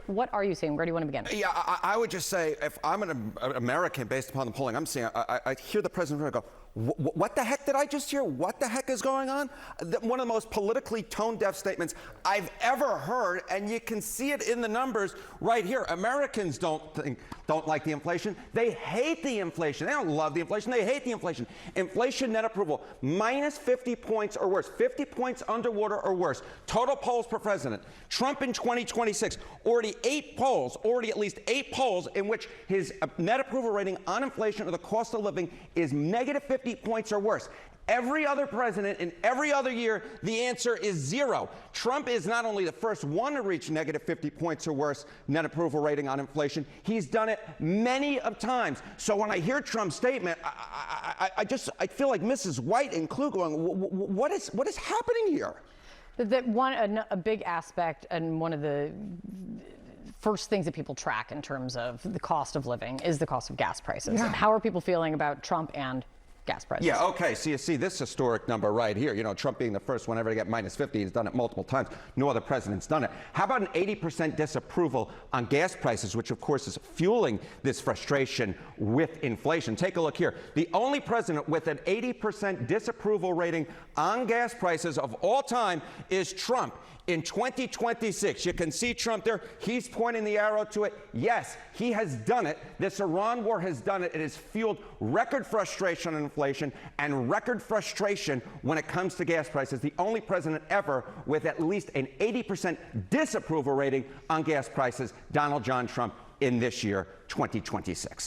What are you seeing? Where do you want to begin? Yeah, I would just say, if I'm an American, based upon the polling I'm seeing, I hear the president go, what the heck did I just hear? What the heck is going on? One of the most politically tone-deaf statements I've ever heard, and you can see it in the numbers right here. Americans don't like the inflation. They hate the inflation. They don't love the inflation. They hate the inflation. Inflation net approval, minus 50 points or worse, 50 points underwater or worse. Total polls per president. Trump in 2026, already at least eight polls in which his net approval rating on inflation or the cost of living is negative 50 points or worse. Every other president in every other year, the answer is zero. Trump is not only the first one to reach negative 50 points or worse net approval rating on inflation, he's done it many of times. So when I hear Trump's statement, I feel like Mrs. White and Clue going, what is happening here? A big aspect, and one of the first things that people track in terms of the cost of living is the cost of gas prices. Yeah. And how are people feeling about Trump and gas prices? Yeah, okay, so you see this historic number right here. You know, Trump being the first one ever to get minus 50, he's done it multiple times. No other president's done it. How about an 80% disapproval on gas prices, which of course is fueling this frustration with inflation? Take a look here. The only president with an 80% disapproval rating on gas prices of all time is Trump. In 2026, you can see Trump there. He's pointing the arrow to it. Yes, he has done it. This Iran war has done it. It has fueled record frustration on inflation and record frustration when it comes to gas prices. The only president ever with at least an 80% disapproval rating on gas prices, Donald John Trump, in this year, 2026.